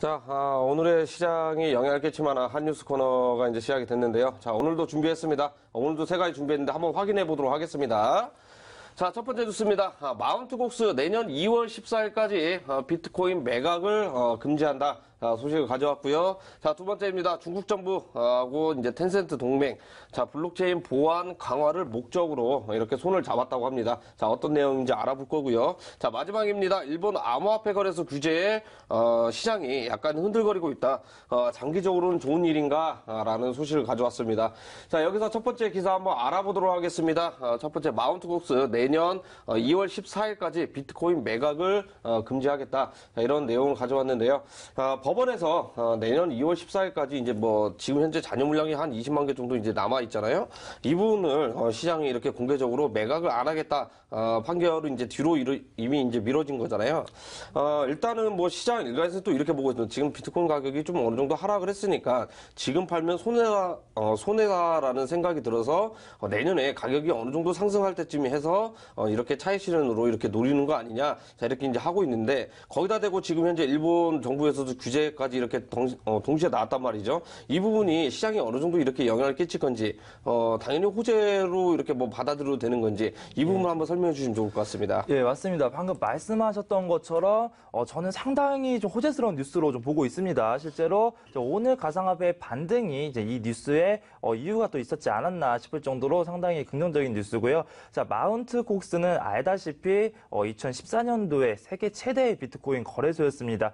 자, 오늘의 시장이 영향을 끼칠 만한 핫뉴스 코너가 이제 시작이 됐는데요. 자, 오늘도 준비했습니다. 오늘도 세 가지 준비했는데 한번 확인해 보도록 하겠습니다. 자, 첫 번째 뉴스입니다. 마운트 곡스 내년 2월 14일까지 비트코인 매각을 금지한다. 소식을 가져왔고요. 자, 두 번째입니다. 중국 정부하고 이제 텐센트 동맹. 자, 블록체인 보안 강화를 목적으로 이렇게 손을 잡았다고 합니다. 자, 어떤 내용인지 알아볼 거고요. 자, 마지막입니다. 일본 암호화폐 거래소 규제에 시장이 약간 흔들거리고 있다. 장기적으로는 좋은 일인가? 라는 소식을 가져왔습니다. 자, 여기서 첫 번째 기사 한번 알아보도록 하겠습니다. 첫 번째 마운트 곡스 내년 2월 14일까지 비트코인 매각을 금지하겠다. 자, 이런 내용을 가져왔는데요. 법원에서 내년 2월 14일까지 이제 뭐 지금 현재 잔여 물량이 한 20만 개 정도 이제 남아 있잖아요. 이 부분을 시장이 이렇게 공개적으로 매각을 안 하겠다 판결은 이제 뒤로 이미 이제 미뤄진 거잖아요. 일단은 뭐 시장 일각에서 또 이렇게 보고 있는 지금 비트코인 가격이 좀 어느 정도 하락을 했으니까 지금 팔면 손해다라는 생각이 들어서 내년에 가격이 어느 정도 상승할 때쯤에 해서 이렇게 차익 실현으로 이렇게 노리는 거 아니냐. 자, 이렇게 이제 하고 있는데 거기다 대고 지금 현재 일본 정부에서도 규제까지 이렇게 동시에 나왔단 말이죠. 이 부분이 시장에 어느 정도 이렇게 영향을 끼칠 건지, 당연히 호재로 이렇게 뭐 받아들여도 되는 건지, 이 부분을 한번 설명해 주시면 좋을 것 같습니다. 예, 맞습니다. 방금 말씀하셨던 것처럼, 저는 상당히 좀 호재스러운 뉴스로 좀 보고 있습니다. 실제로 오늘 가상화폐의 반등이 이제 이 뉴스에 이유가 또 있었지 않았나 싶을 정도로 상당히 긍정적인 뉴스고요. 자, 마운트 곡스는 알다시피 2014년도에 세계 최대의 비트코인 거래소였습니다.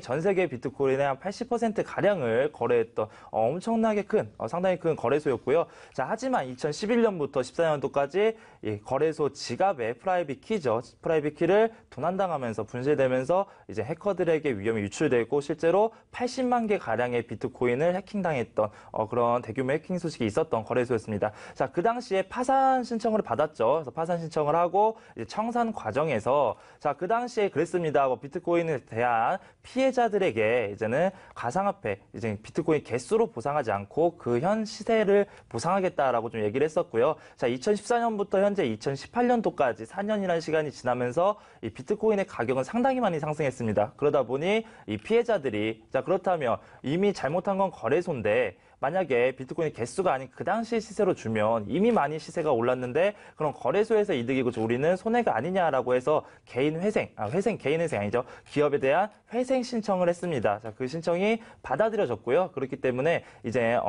전 세계 비트코인의 한 80% 가량을 거래했던 엄청나게 큰, 상당히 큰 거래소였고요. 자, 하지만 2011년부터 14년도까지 이 거래소 지갑의 프라이빗 키죠. 프라이빗 키를 도난당하면서 분실되면서 이제 해커들에게 위험이 유출되고 실제로 80만 개 가량의 비트코인을 해킹당했던 그런 대규모 해킹 소식이 있었던 거래소였습니다. 자, 그 당시에 파산 신청을 받았죠. 그래서 파산 신청을 하고 이제 청산 과정에서 자, 그 당시에 그랬습니다. 비트코인에 대한 피해자들에게 이제는 가상화폐, 이제 비트코인 개수로 보상하지 않고 그 현 시세를 보상하겠다라고 좀 얘기를 했었고요. 자, 2014년부터 현재 2018년도까지 4년이라는 시간이 지나면서 이 비트코인의 가격은 상당히 많이 상승했습니다. 그러다 보니 이 피해자들이 자, 그렇다면 이미 잘못한 건 거래소인데 만약에 비트코인 개수가 아닌 그 당시의 시세로 주면 이미 많이 시세가 올랐는데 그럼 거래소에서 이득이고 우리는 손해가 아니냐라고 해서 개인 회생 아니죠. 기업에 대한 회생 신청을 했습니다. 자, 그 신청이 받아들여졌고요. 그렇기 때문에 이제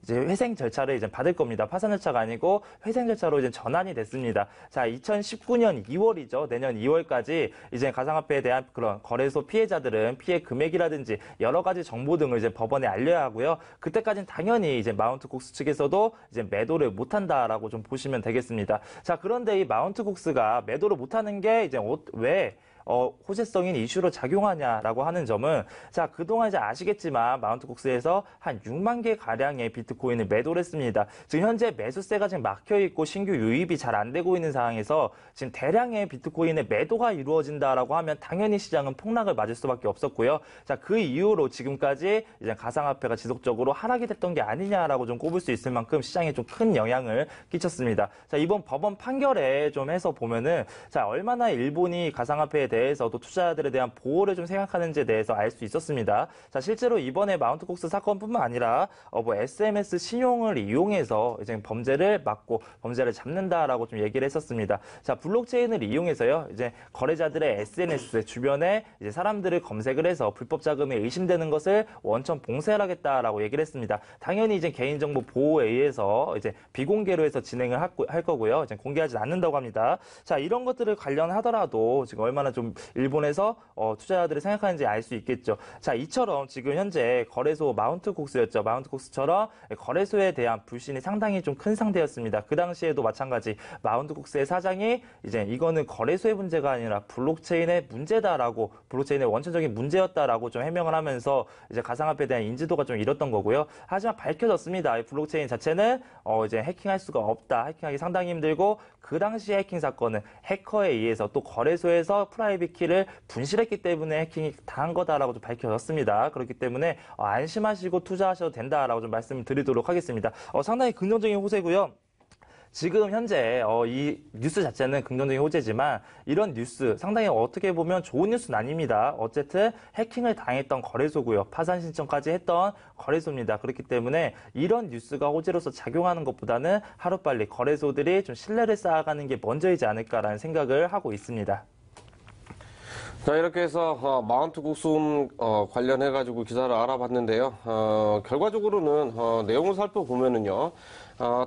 회생 절차를 이제 받을 겁니다. 파산 절차가 아니고 회생 절차로 이제 전환이 됐습니다. 자, 2019년 2월이죠. 내년 2월까지 이제 가상화폐에 대한 그런 거래소 피해자들은 피해 금액이라든지 여러 가지 정보 등을 이제 법원에 알려야 하고요. 그때까지는 당연히 이제 마운트 곡스 측에서도 이제 매도를 못 한다라고 좀 보시면 되겠습니다. 자, 그런데 이 마운트 곡스가 매도를 못 하는 게 이제 왜 호재성인 이슈로 작용하냐라고 하는 점은 자, 그동안 이제 아시겠지만 마운트 곡스에서 한 6만 개 가량의 비트코인을 매도를 했습니다. 지금 현재 매수세가 지금 막혀 있고 신규 유입이 잘 안 되고 있는 상황에서 지금 대량의 비트코인의 매도가 이루어진다라고 하면 당연히 시장은 폭락을 맞을 수밖에 없었고요. 자, 그 이후로 지금까지 이제 가상화폐가 지속적으로 하락이 됐던 게 아니냐라고 좀 꼽을 수 있을 만큼 시장에 좀 큰 영향을 끼쳤습니다. 자, 이번 법원 판결에 좀 해서 보면은 자, 얼마나 일본이 가상화폐에 대해서도 투자자들에 대한 보호를 좀 생각하는지에 대해서 알 수 있었습니다. 자, 실제로 이번에 마운트 곡스 사건뿐만 아니라 SMS 신용을 이용해서 이제 범죄를 막고 범죄를 잡는다라고 좀 얘기를 했었습니다. 자, 블록체인을 이용해서요, 이제 거래자들의 SNS 주변에 이제 사람들을 검색을 해서 불법 자금에 의심되는 것을 원천 봉쇄하겠다라고 얘기를 했습니다. 당연히 이제 개인정보 보호에 의해서 이제 비공개로 해서 진행을 할 거고요. 이제 공개하지 않는다고 합니다. 자, 이런 것들을 관련하더라도 지금 얼마나 좀 일본에서 투자자들이 생각하는지 알 수 있겠죠. 자, 이처럼 지금 현재 거래소 마운트 곡스였죠. 마운트 곡스처럼 거래소에 대한 불신이 상당히 좀 큰 상태였습니다. 그 당시에도 마찬가지 마운트 곡스의 사장이 이제 이거는 거래소의 문제가 아니라 블록체인의 문제다라고 블록체인의 원천적인 문제였다라고 좀 해명을 하면서 이제 가상화폐에 대한 인지도가 좀 잃었던 거고요. 하지만 밝혀졌습니다. 이 블록체인 자체는 이제 해킹할 수가 없다. 해킹하기 상당히 힘들고 그 당시 해킹 사건은 해커에 의해서 또 거래소에서 프라이빗 키를 분실했기 때문에 해킹이 당한 거다라고 좀 밝혀졌습니다. 그렇기 때문에 안심하시고 투자하셔도 된다라고 좀 말씀드리도록 하겠습니다. 상당히 긍정적인 호재고요. 지금 현재 이 뉴스 자체는 긍정적인 호재지만 이런 뉴스 상당히 어떻게 보면 좋은 뉴스는 아닙니다. 어쨌든 해킹을 당했던 거래소고요. 파산 신청까지 했던 거래소입니다. 그렇기 때문에 이런 뉴스가 호재로서 작용하는 것보다는 하루빨리 거래소들이 좀 신뢰를 쌓아가는 게 먼저이지 않을까라는 생각을 하고 있습니다. 자, 이렇게 해서 마운트 국수음 관련해가지고 기사를 알아봤는데요. 결과적으로는 내용을 살펴보면은요.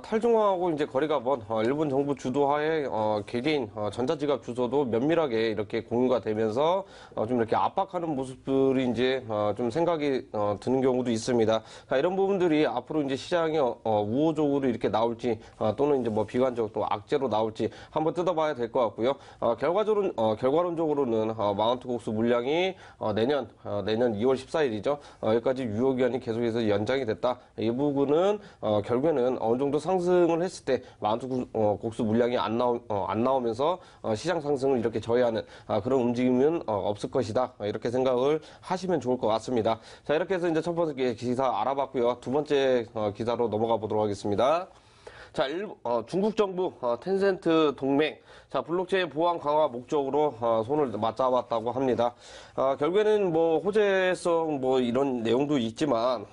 탈중앙하고 이제 거리가 먼 일본 정부 주도하에 개개인 전자지갑 주소도 면밀하게 이렇게 공유가 되면서 좀 이렇게 압박하는 모습들이 이제 좀 생각이 드는 경우도 있습니다. 자, 이런 부분들이 앞으로 이제 시장에 우호적으로 이렇게 나올지 또는 이제 뭐 비관적 또 악재로 나올지 한번 뜯어봐야 될 것 같고요. 결과론적으로는 마운트 곡수 물량이 내년 2월 14일이죠. 여기까지 유효 기간이 계속해서 연장이 됐다. 이 부분은 결국에는 어느 정도 상승을 했을 때 마운트 곡수 물량이 안 나오면서 시장 상승을 이렇게 저해하는 그런 움직임은 없을 것이다. 이렇게 생각을 하시면 좋을 것 같습니다. 자, 이렇게 해서 이제 첫 번째 기사 알아봤고요. 두 번째 기사로 넘어가 보도록 하겠습니다. 자, 중국 정부 텐센트 동맹, 자, 블록체인 보안 강화 목적으로 손을 맞잡았다고 합니다. 결국에는 뭐 호재성 뭐 이런 내용도 있지만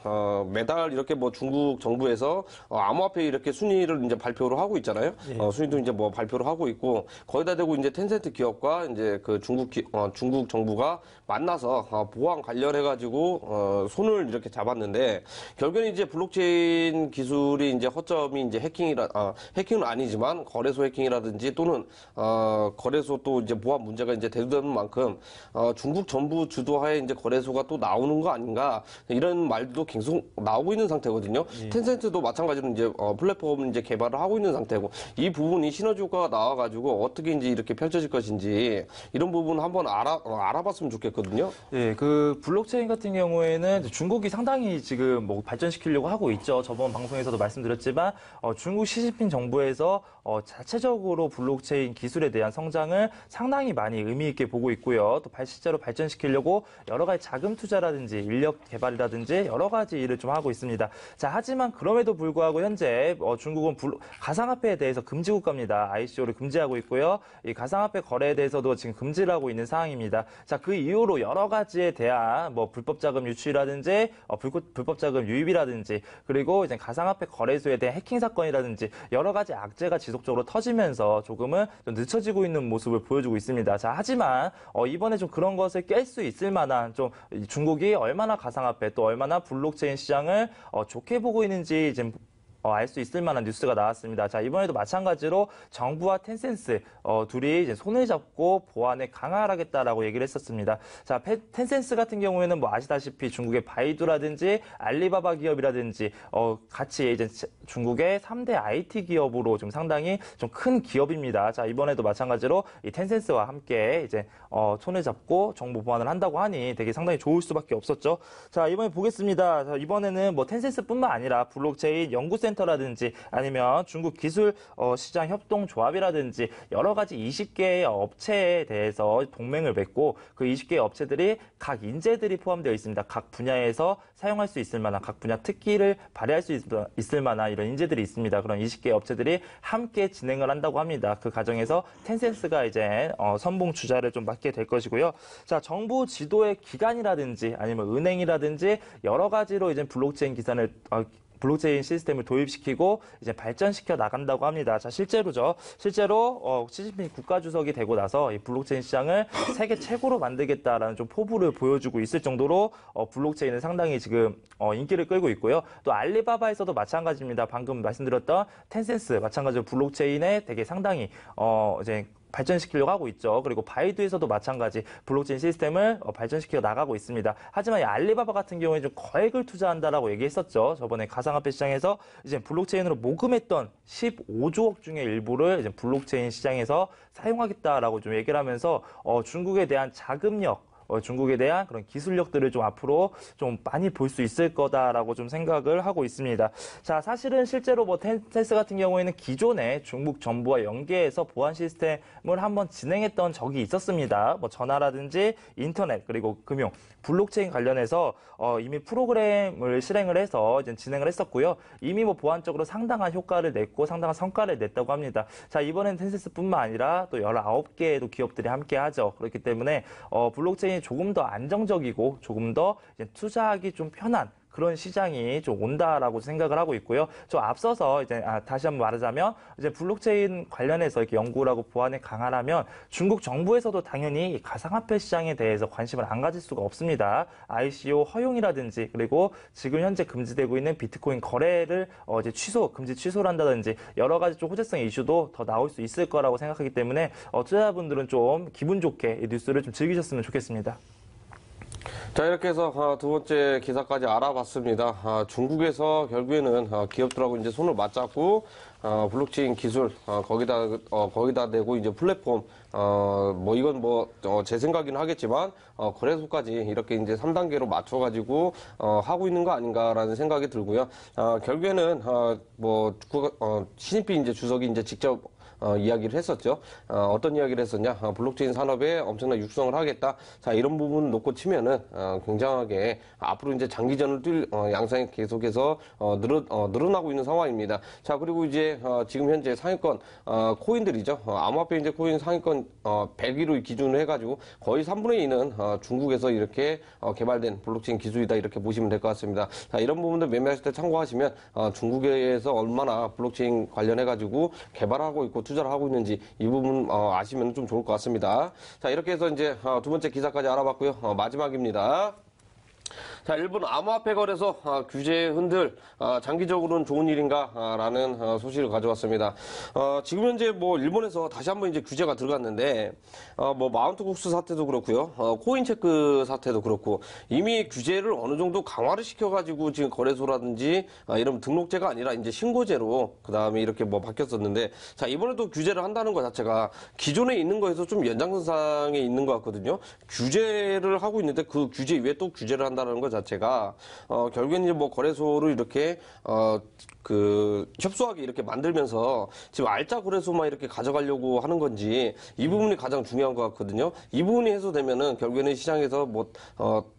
매달 이렇게 뭐 중국 정부에서 암호화폐 이렇게 순위를 이제 발표를 하고 있잖아요. 예. 순위도 이제 뭐 발표를 하고 있고 거기다 대고 이제 텐센트 기업과 이제 그 중국 정부가 만나서 보안 관련해 가지고 손을 이렇게 잡았는데 결국에는 이제 블록체인 기술이 이제 허점이 이제 해킹은 아니지만 거래소 해킹이라든지 또는 거래소 또 이제 보안 문제가 이제 대두되는 만큼 중국 정부 주도하에 이제 거래소가 또 나오는 거 아닌가 이런 말도 계속 나오고 있는 상태거든요. 예. 텐센트도 마찬가지로 이제 플랫폼 이제 개발을 하고 있는 상태고 이 부분이 시너지 효과가 나와가지고 어떻게 이제 이렇게 펼쳐질 것인지 이런 부분 한번 알아봤으면 좋겠거든요. 네, 그 블록체인 같은 경우에는 중국이 상당히 지금 뭐 발전시키려고 하고 있죠. 저번 방송에서도 말씀드렸지만 중국 시진핑 정부에서 자체적으로 블록체인 기술에 대한 성장을 상당히 많이 의미 있게 보고 있고요. 또 실제로 발전시키려고 여러 가지 자금 투자라든지 인력 개발이라든지 여러 가지 일을 좀 하고 있습니다. 자, 하지만 그럼에도 불구하고 현재 중국은 가상화폐에 대해서 금지 국가입니다. ICO를 금지하고 있고요. 이 가상화폐 거래에 대해서도 지금 금지를 하고 있는 상황입니다. 자, 그 이후로 여러 가지에 대한 뭐 불법 자금 유출이라든지 불법 자금 유입이라든지 그리고 이제 가상화폐 거래소에 대한 해킹 사건이라든지 여러 가지 악재가 지속적으로 터지면서 조금은 좀 늦춰지고 있는 모습을 보여주고 있습니다. 자, 하지만 이번에 좀 그런 것을 깰 수 있을 만한 좀 중국이 얼마나 가상화폐 또 얼마나 블록체인 시장을 좋게 보고 있는지 지금 알 수 있을 만한 뉴스가 나왔습니다. 자, 이번에도 마찬가지로 정부와 텐센스 둘이 이제 손을 잡고 보안에 강화하겠다라고 얘기를 했었습니다. 자, 텐센스 같은 경우에는 뭐 아시다시피 중국의 바이두라든지 알리바바 기업이라든지 같이 이제 중국의 3대 IT 기업으로 좀 상당히 좀 큰 기업입니다. 자, 이번에도 마찬가지로 이 텐센스와 함께 이제 손을 잡고 정보 보안을 한다고 하니 되게 상당히 좋을 수밖에 없었죠. 자, 이번에 보겠습니다. 자, 이번에는 뭐 텐센스뿐만 아니라 블록체인 연구센터라든지 아니면 중국 기술 시장 협동조합이라든지 여러 가지 20개의 업체에 대해서 동맹을 맺고 그 20개의 업체들이 각 인재들이 포함되어 있습니다. 각 분야에서 사용할 수 있을 만한 각 분야 특기를 발휘할 수 있을 만한 이런 인재들이 있습니다. 그런 20개의 업체들이 함께 진행을 한다고 합니다. 그 과정에서 텐센스가 이제 선봉 주자를 좀 맡게 될 것이고요. 자, 정부 지도의 기관이라든지 아니면 은행이라든지 여러 가지로 이제 블록체인 시스템을 도입시키고 이제 발전시켜 나간다고 합니다. 자, 실제로 시진핑 국가주석이 되고 나서 이 블록체인 시장을 세계 최고로 만들겠다라는 좀 포부를 보여주고 있을 정도로 블록체인은 상당히 지금 인기를 끌고 있고요. 또 알리바바에서도 마찬가지입니다. 방금 말씀드렸던 텐센스 마찬가지로 블록체인에 되게 상당히 이제 발전시키려고 하고 있죠. 그리고 바이두에서도 마찬가지 블록체인 시스템을 발전시켜 나가고 있습니다. 하지만 이 알리바바 같은 경우에 좀 거액을 투자한다라고 얘기했었죠. 저번에 가상화폐 시장에서 이제 블록체인으로 모금했던 15조억 중의 일부를 이제 블록체인 시장에서 사용하겠다라고 좀 얘기를 하면서 중국에 대한 자금력 중국에 대한 그런 기술력들을 좀 앞으로 좀 많이 볼 수 있을 거다라고 좀 생각을 하고 있습니다. 자, 사실은 실제로 뭐 텐세스 같은 경우에는 기존에 중국 정부와 연계해서 보안 시스템을 한번 진행했던 적이 있었습니다. 뭐 전화라든지 인터넷 그리고 금융, 블록체인 관련해서 이미 프로그램을 실행을 해서 이제 진행을 했었고요. 이미 뭐 보안적으로 상당한 효과를 냈고 상당한 성과를 냈다고 합니다. 자, 이번엔 텐세스뿐만 아니라 또 19개의 기업들이 함께 하죠. 그렇기 때문에 블록체인이 조금 더 안정적이고 조금 더 이제 투자하기 좀 편한 그런 시장이 좀 온다라고 생각을 하고 있고요. 좀 앞서서 이제 다시 한번 말하자면 이제 블록체인 관련해서 이렇게 연구를 하고 보안에 강화하면 중국 정부에서도 당연히 이 가상화폐 시장에 대해서 관심을 안 가질 수가 없습니다. ICO 허용이라든지 그리고 지금 현재 금지되고 있는 비트코인 거래를 이제 금지 취소를 한다든지 여러 가지 좀 호재성 이슈도 더 나올 수 있을 거라고 생각하기 때문에 투자자분들은 좀 기분 좋게 이 뉴스를 좀 즐기셨으면 좋겠습니다. 자, 이렇게 해서 두 번째 기사까지 알아봤습니다. 중국에서 결국에는 기업들하고 이제 손을 맞잡고 블록체인 기술 거기다 대고 이제 플랫폼 뭐 이건 제 생각이긴 하겠지만 거래소까지 이렇게 이제 3단계로 맞춰가지고 하고 있는 거 아닌가라는 생각이 들고요. 결국에는 시진핑 이제 주석이 이제 직접 이야기를 했었죠. 어떤 이야기를 했었냐. 블록체인 산업에 엄청난 육성을 하겠다. 자, 이런 부분 놓고 치면은, 굉장하게 앞으로 이제 장기전을 뛸, 양상이 계속해서, 늘어나고 있는 상황입니다. 자, 그리고 이제, 지금 현재 상위권, 코인들이죠. 암호화폐 이제 코인 상위권, 100위로 기준으로 해가지고 거의 3분의 2는, 중국에서 이렇게, 개발된 블록체인 기술이다. 이렇게 보시면 될 것 같습니다. 자, 이런 부분들 매매하실 때 참고하시면, 중국에서 얼마나 블록체인 관련해가지고 개발하고 있고 투자를 하고 있는지 이 부분 아시면 좀 좋을 것 같습니다. 자, 이렇게 해서 이제 두 번째 기사까지 알아봤고요. 마지막입니다. 자, 일본 암호화폐 거래소 규제 흔들 장기적으로는 좋은 일인가라는 소식을 가져왔습니다. 지금 현재 뭐 일본에서 다시 한번 이제 규제가 들어갔는데 뭐 마운트국스 사태도 그렇고요, 코인체크 사태도 그렇고 이미 규제를 어느 정도 강화를 시켜가지고 지금 거래소라든지 이런 등록제가 아니라 이제 신고제로 그 다음에 이렇게 뭐 바뀌었었는데, 자, 이번에도 규제를 한다는 것 자체가 기존에 있는 거에서 좀 연장선상에 있는 것 같거든요. 규제를 하고 있는데 그 규제 위에 또 규제를 한다는 것 자체가 결국엔 이제 뭐 거래소를 이렇게 협소하게 이렇게 만들면서 지금 알짜 거래소만 이렇게 가져가려고 하는 건지 이 부분이 가장 중요한 것 같거든요. 이 부분이 해소되면은 결국에는 시장에서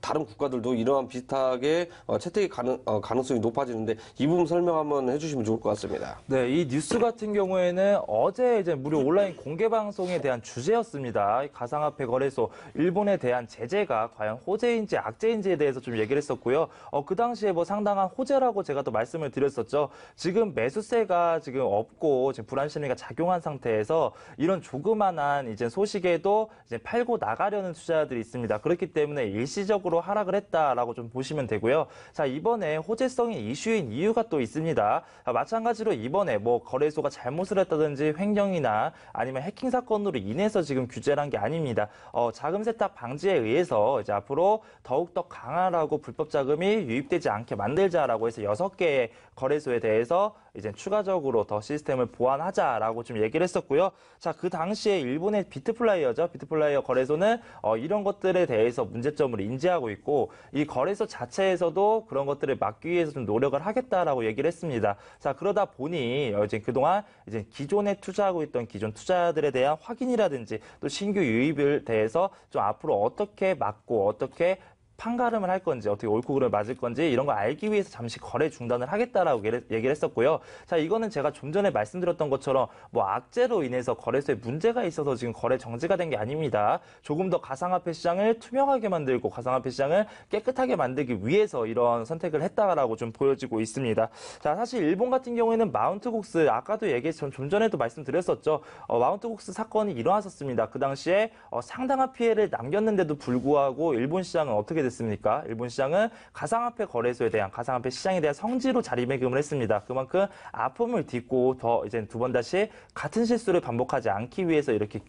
다른 국가들도 이러한 비슷하게 채택이 가능성이 높아지는데 이 부분 설명 한번 해주시면 좋을 것 같습니다. 네, 이 뉴스 같은 경우에는 어제 이제 무료 온라인 공개 방송에 대한 주제였습니다. 가상화폐 거래소 일본에 대한 제재가 과연 호재인지 악재인지에 대해서 좀 얘기를 했었고요. 그 당시에 뭐 상당한 호재라고 제가 또 말씀을 드렸었죠. 지금 매수세가 지금 없고 지금 불안 심리가 작용한 상태에서 이런 조그만한 이제 소식에도 이제 팔고 나가려는 투자자들이 있습니다. 그렇기 때문에 일시적으로 하락을 했다라고 좀 보시면 되고요. 자, 이번에 호재성이 이슈인 이유가 또 있습니다. 마찬가지로 이번에 뭐 거래소가 잘못을 했다든지 횡령이나 아니면 해킹 사건으로 인해서 지금 규제를 한 게 아닙니다. 자금 세탁 방지에 의해서 이제 앞으로 더욱더 강화하고 불법 자금이 유입되지 않게 만들자라고 해서 6개의 거래소에 대해서 이제 추가적으로 더 시스템을 보완하자라고 좀 얘기를 했었고요. 자, 그 당시에 일본의 비트플라이어죠. 비트플라이어 거래소는 이런 것들에 대해서 문제점을 인지하고 있고 이 거래소 자체에서도 그런 것들을 막기 위해서 좀 노력을 하겠다라고 얘기를 했습니다. 자, 그러다 보니 이제 그동안 이제 기존에 투자하고 있던 기존 투자들에 대한 확인이라든지 또 신규 유입을 대해서 좀 앞으로 어떻게 막고 어떻게 판가름을 할 건지 어떻게 옳고 그름을 맞을 건지 이런 거 알기 위해서 잠시 거래 중단을 하겠다라고 얘기를 했었고요. 자, 이거는 제가 좀 전에 말씀드렸던 것처럼 뭐 악재로 인해서 거래소에 문제가 있어서 지금 거래 정지가 된 게 아닙니다. 조금 더 가상화폐 시장을 투명하게 만들고 가상화폐 시장을 깨끗하게 만들기 위해서 이런 선택을 했다라고 좀 보여지고 있습니다. 자, 사실 일본 같은 경우에는 마운트국스 아까도 좀 전에도 말씀드렸었죠. 마운트국스 사건이 일어났었습니다. 그 당시에 상당한 피해를 남겼는데도 불구하고 일본 시장은 어떻게 됐습니까? 됐습니까? 일본 시장은 가상화폐 거래소에 대한 가상화폐 시장에 대한 성지로 자리매김을 했습니다. 그만큼 아픔을 딛고 더 이제 두 번 다시 같은 실수를 반복하지 않기 위해서 이렇게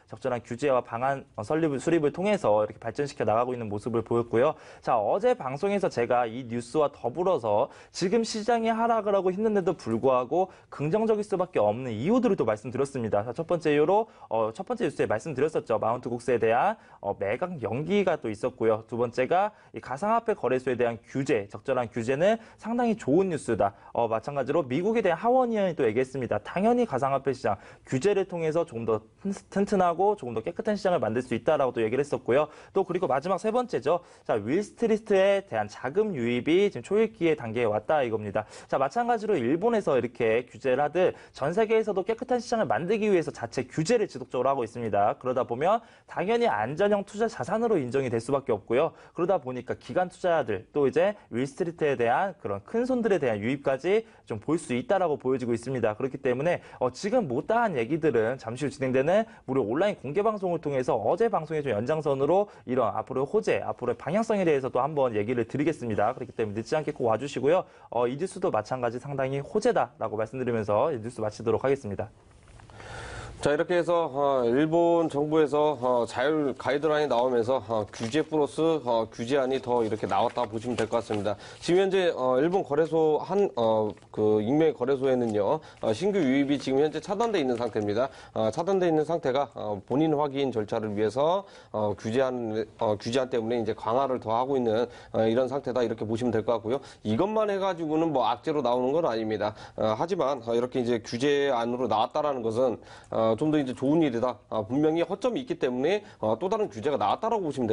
적절한 규제와 방안 수립을 통해서 이렇게 발전시켜 나가고 있는 모습을 보였고요. 자, 어제 방송에서 제가 이 뉴스와 더불어서 지금 시장이 하락을 하고 있는데도 불구하고 긍정적일 수밖에 없는 이유들을 또 말씀드렸습니다. 자, 첫 번째 이유로 첫 번째 뉴스에 말씀드렸었죠. 마운트곡스에 대한 매각 연기가 또 있었고요. 두 번째가 이 가상화폐 거래소에 대한 규제, 적절한 규제는 상당히 좋은 뉴스다. 마찬가지로 미국에 대한 하원 의원이 또 얘기했습니다. 당연히 가상화폐 시장 규제를 통해서 조금 더 튼튼하고 조금 더 깨끗한 시장을 만들 수 있다라고 또 얘기를 했었고요. 또 그리고 마지막 세 번째죠. 자, 윌스트리트에 대한 자금 유입이 지금 초읽기의 단계에 왔다 이겁니다. 자, 마찬가지로 일본에서 이렇게 규제를 하듯 전 세계에서도 깨끗한 시장을 만들기 위해서 자체 규제를 지속적으로 하고 있습니다. 그러다 보면 당연히 안전형 투자 자산으로 인정이 될 수밖에 없고요. 그러다 보니까 기관 투자자들 또 이제 윌스트리트에 대한 그런 큰 손들에 대한 유입까지 좀 볼 수 있다라고 보여지고 있습니다. 그렇기 때문에 지금 못다한 얘기들은 잠시 후 진행되는 무료 온라인 공개 방송을 통해서 어제 방송의 좀 연장선으로 이런 앞으로의 호재, 앞으로의 방향성에 대해서 또 한번 얘기를 드리겠습니다. 그렇기 때문에 늦지 않게 꼭 와주시고요. 이 뉴스도 마찬가지 상당히 호재다라고 말씀드리면서 이 뉴스 마치도록 하겠습니다. 자, 이렇게 해서 일본 정부에서 자율 가이드라인이 나오면서 규제 플러스 규제안이 더 이렇게 나왔다 보시면 될 것 같습니다. 지금 현재 일본 거래소 그 익명의 거래소에는요 신규 유입이 지금 현재 차단돼 있는 상태입니다. 차단돼 있는 상태가 본인 확인 절차를 위해서 규제안 때문에 이제 강화를 더 하고 있는 이런 상태다 이렇게 보시면 될 것 같고요. 이것만 해가지고는 뭐 악재로 나오는 건 아닙니다. 하지만 이렇게 이제 규제안으로 나왔다라는 것은 좀 더 이제 좋은 일이다. 분명히 허점이 있기 때문에 또 다른 규제가 나왔다라고 보시면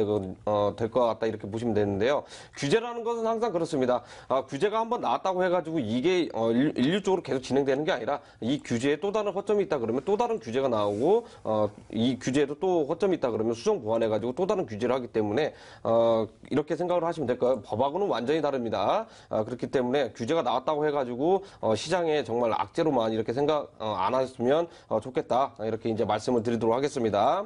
될 것 같다 이렇게 보시면 되는데요. 규제라는 것은 항상 그렇습니다. 규제가 한번 나왔다고 해가지고 이게 일률적으로 계속 진행되는 게 아니라 이 규제에 또 다른 허점이 있다 그러면 또 다른 규제가 나오고 이 규제에도 또 허점이 있다 그러면 수정 보완해가지고 또 다른 규제를 하기 때문에 이렇게 생각을 하시면 될 거예요. 법하고는 완전히 다릅니다. 그렇기 때문에 규제가 나왔다고 해가지고 시장에 정말 악재로만 이렇게 생각 안 하셨으면 좋겠다. 이렇게 이제 말씀을 드리도록 하겠습니다.